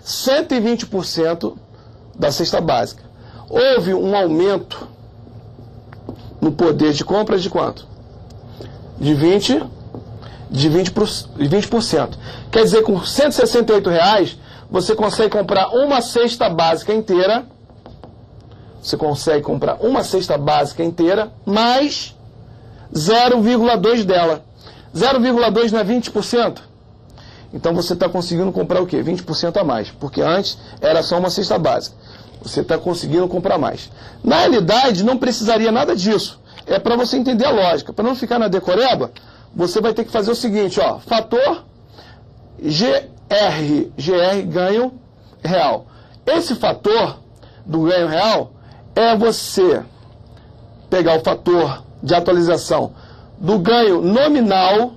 120% da cesta básica. Houve um aumento no poder de compra de quanto? De 20%. Quer dizer, com R$ 168, você consegue comprar uma cesta básica inteira. Você consegue comprar uma cesta básica inteira, mais 0,2 dela. 0,2 não é 20%? Então você está conseguindo comprar o quê? 20% a mais. Porque antes era só uma cesta básica. Você está conseguindo comprar mais. Na realidade, não precisaria nada disso. É para você entender a lógica. Para não ficar na decoreba, você vai ter que fazer o seguinte, ó. Fator GR, ganho real. Esse fator do ganho real é você pegar o fator de atualização do ganho nominal,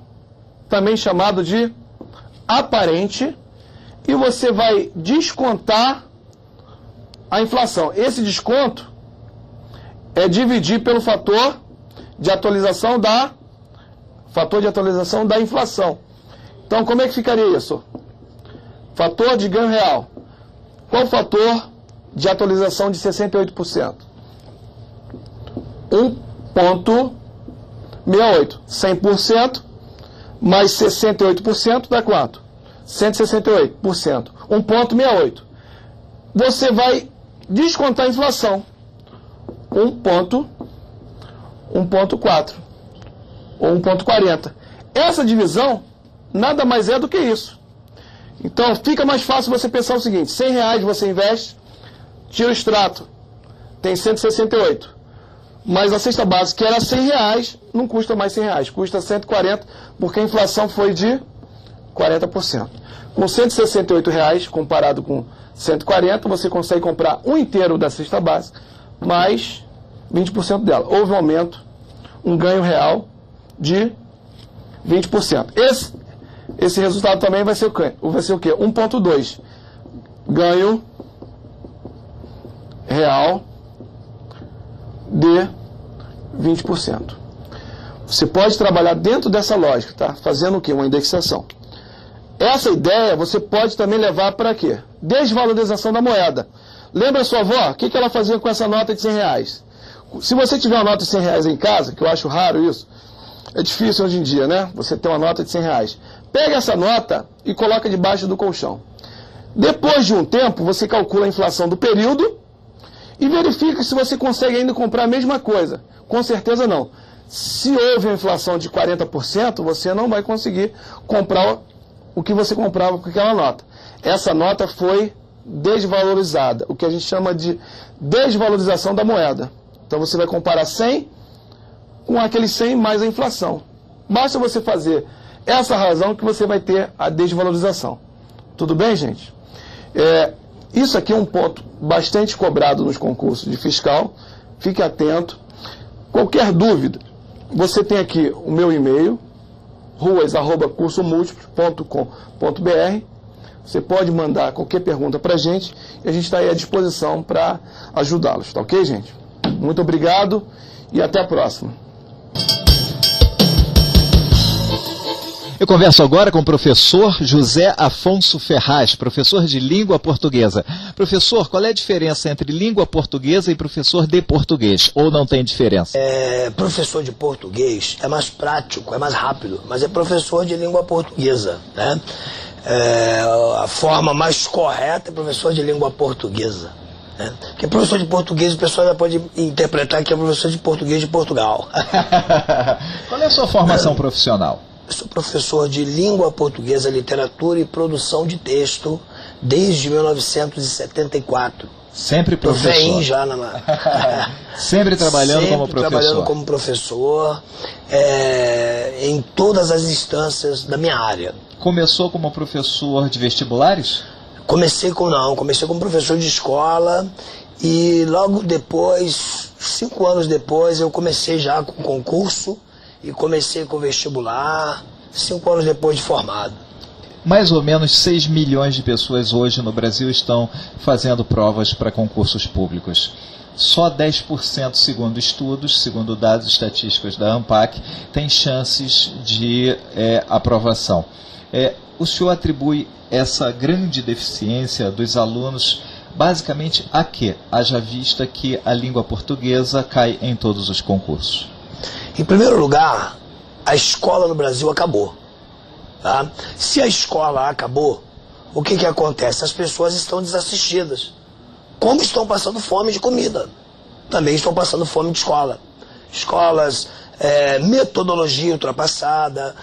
também chamado de aparente, e você vai descontar a inflação. Esse desconto é dividir pelo fator de atualização da inflação. Então, como é que ficaria isso? Fator de ganho real. Qual o fator de atualização de 68%? 1,68. 100% mais 68% dá quanto? 168%. 1,68. Você vai descontar a inflação. 1,4 ou 1,40. Essa divisão nada mais é do que isso. Então fica mais fácil você pensar o seguinte: R$100 você investe, tira o extrato, tem 168. Mas a cesta básica, que era R$100, não custa mais R$100, custa 140, porque a inflação foi de 40%. Com R$168 comparado com 140, você consegue comprar um inteiro da cesta básica, mais 20% dela. Houve um aumento, um ganho real de 20%. Esse resultado também vai ser o quê? 1,2. Ganho real de 20%. Você pode trabalhar dentro dessa lógica, tá? Fazendo o quê? Uma indexação. Essa ideia você pode também levar para quê? Desvalorização da moeda. Lembra sua avó? O que ela fazia com essa nota de R$100? Se você tiver uma nota de R$100 em casa, que eu acho raro isso, é difícil hoje em dia, né? Você ter uma nota de R$100. Pega essa nota e coloca debaixo do colchão. Depois de um tempo, você calcula a inflação do período e verifica se você consegue ainda comprar a mesma coisa. Com certeza não. Se houve uma inflação de 40%, você não vai conseguir comprar o que você comprava com aquela nota. Essa nota foi desvalorizada, o que a gente chama de desvalorização da moeda. Então você vai comparar 100 com aquele 100 mais a inflação. Basta você fazer essa razão que você vai ter a desvalorização. Tudo bem, gente? Isso aqui é um ponto bastante cobrado nos concursos de fiscal. Fique atento. Qualquer dúvida, você tem aqui o meu e-mail, ruas@cursomultiplo.com.br. Você pode mandar qualquer pergunta para a gente e a gente está aí à disposição para ajudá-los. Tá ok, gente? Muito obrigado e até a próxima. Eu converso agora com o professor José Afonso Ferraz, professor de língua portuguesa. Professor, qual é a diferença entre língua portuguesa e professor de português? Ou não tem diferença? Professor de português é mais prático, é mais rápido, mas é professor de língua portuguesa, né? A forma mais correta é professor de língua portuguesa, né? Porque professor de português, o pessoal já pode interpretar que é professor de português de Portugal. Qual é a sua formação profissional? Eu sou professor de língua portuguesa, literatura e produção de texto desde 1974. Sempre professor? Tô velhinho já, Sempre trabalhando como professor? Trabalhando como professor em todas as instâncias da minha área. Começou como professor de vestibulares? Comecei como professor de escola e logo depois, 5 anos depois, eu comecei já com concurso e comecei com vestibular, 5 anos depois de formado. Mais ou menos 6 milhões de pessoas hoje no Brasil estão fazendo provas para concursos públicos. Só 10%, segundo estudos, segundo dados estatísticos da ANPAC, tem chances de aprovação. O senhor atribui essa grande deficiência dos alunos basicamente a quê? Haja vista que a língua portuguesa cai em todos os concursos. Em primeiro lugar, a escola no Brasil acabou. Tá? Se a escola acabou, o que acontece? As pessoas estão desassistidas. Como estão passando fome de comida, também estão passando fome de escola. Escolas, metodologia ultrapassada,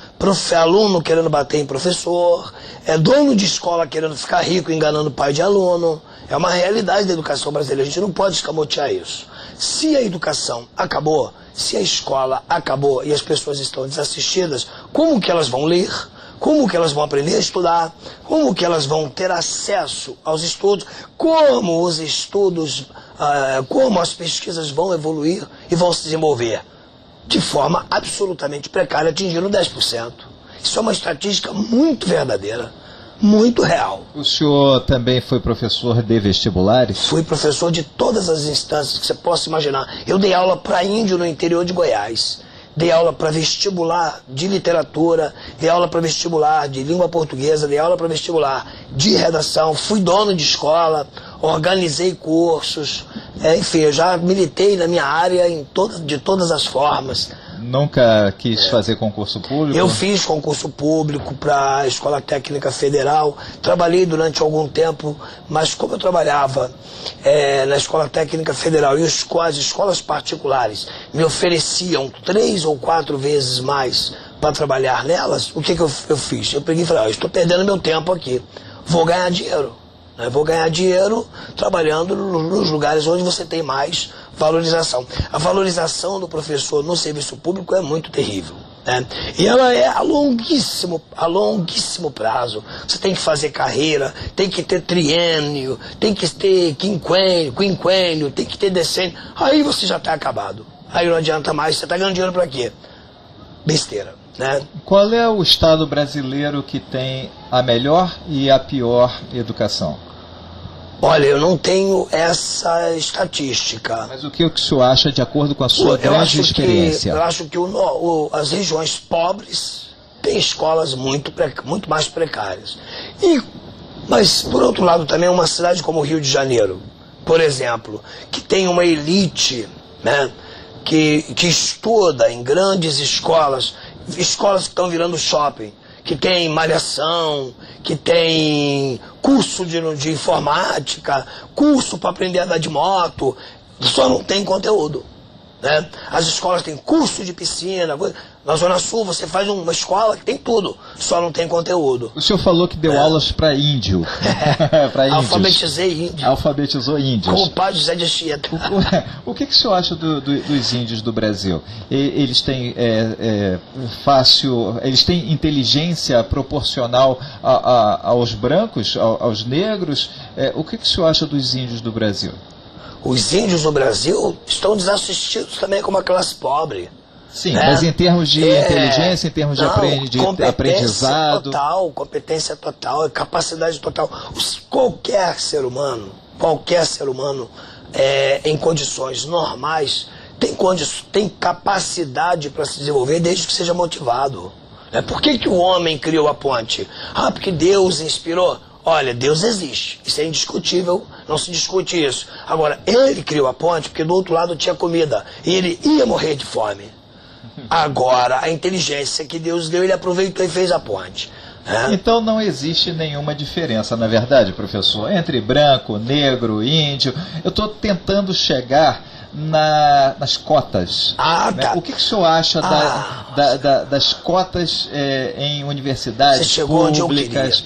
aluno querendo bater em professor, dono de escola querendo ficar rico enganando pai de aluno. É uma realidade da educação brasileira, a gente não pode escamotear isso. Se a educação acabou, se a escola acabou e as pessoas estão desassistidas, como que elas vão ler? Como que elas vão aprender a estudar? Como que elas vão ter acesso aos estudos? Como os estudos, como as pesquisas vão evoluir e vão se desenvolver? De forma absolutamente precária, atingindo 10%. Isso é uma estatística muito verdadeira, muito real. O senhor também foi professor de vestibulares? Fui professor de todas as instâncias que você possa imaginar. Eu dei aula para índio no interior de Goiás. Dei aula para vestibular de literatura, dei aula para vestibular de língua portuguesa, dei aula para vestibular de redação, fui dono de escola, organizei cursos, enfim, eu já militei na minha área de todas as formas. Nunca quis fazer concurso público? Eu fiz concurso público para a Escola Técnica Federal, trabalhei durante algum tempo, mas como eu trabalhava na Escola Técnica Federal e as escolas particulares me ofereciam 3 ou 4 vezes mais para trabalhar nelas, o que eu fiz? Eu peguei e falei, estou perdendo meu tempo aqui, vou ganhar dinheiro. Vou ganhar dinheiro trabalhando nos lugares onde você tem mais valorização. A valorização do professor no serviço público é muito terrível, né? E ela é a longuíssimo prazo. Você tem que fazer carreira, tem que ter triênio, tem que ter quinquênio, tem que ter decênio. Aí você já está acabado. Aí não adianta mais, você está ganhando dinheiro para quê? Besteira, né? Qual é o estado brasileiro que tem a melhor e a pior educação? Olha, eu não tenho essa estatística. Mas o que o senhor acha de acordo com a sua grande experiência? Eu acho que as regiões pobres têm escolas muito mais precárias. Mas, por outro lado, também uma cidade como o Rio de Janeiro, por exemplo, que tem uma elite, né, que estuda em grandes escolas que estão virando shopping, que tem malhação, que tem curso de informática, curso para aprender a andar de moto, só não tem conteúdo, né? As escolas têm curso de piscina. Na Zona Sul você faz uma escola que tem tudo, só não tem conteúdo. O senhor falou que deu aulas para índio. Para índios. Alfabetizei índio. Alfabetizou índios. Com o pai José de Anchieta. O que o senhor acha dos índios do Brasil? Eles têm eles têm inteligência proporcional aos brancos, aos negros? O que o senhor acha dos índios do Brasil? Os índios no Brasil estão desassistidos também como a classe pobre. Sim, mas em termos de inteligência, em termos de aprendizado... Competência total, capacidade total. Qualquer ser humano em condições normais tem capacidade para se desenvolver desde que seja motivado. Por que o homem criou a ponte? Porque Deus inspirou. Olha, Deus existe, isso é indiscutível, não se discute isso. Agora, ele criou a ponte porque do outro lado tinha comida e ele ia morrer de fome. Agora, a inteligência que Deus deu, ele aproveitou e fez a ponte. Então não existe nenhuma diferença, na verdade, professor, entre branco, negro, índio. Eu estou tentando chegar nas cotas. Tá. O que o senhor acha das cotas em universidades públicas?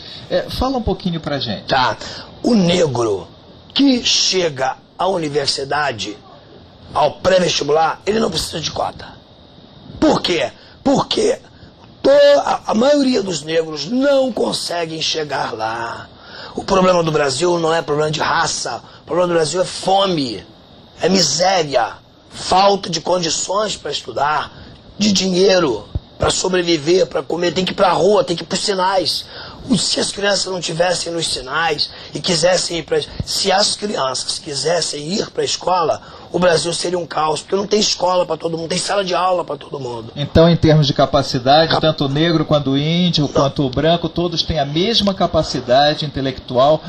Fala um pouquinho pra gente. Tá. O negro que chega à universidade, ao pré-vestibular, ele não precisa de cota. Por quê? Porque a maioria dos negros não conseguem chegar lá. O problema do Brasil não é problema de raça. O problema do Brasil é fome, é miséria, falta de condições para estudar, de dinheiro para sobreviver, para comer. Tem que ir para a rua, tem que ir para os sinais. Se as crianças não tivessem nos sinais e quisessem ir para... Se as crianças quisessem ir para a escola, o Brasil seria um caos, porque não tem escola para todo mundo, tem sala de aula para todo mundo. Então, em termos de capacidade, tanto o negro quanto o índio, quanto o branco, todos têm a mesma capacidade intelectual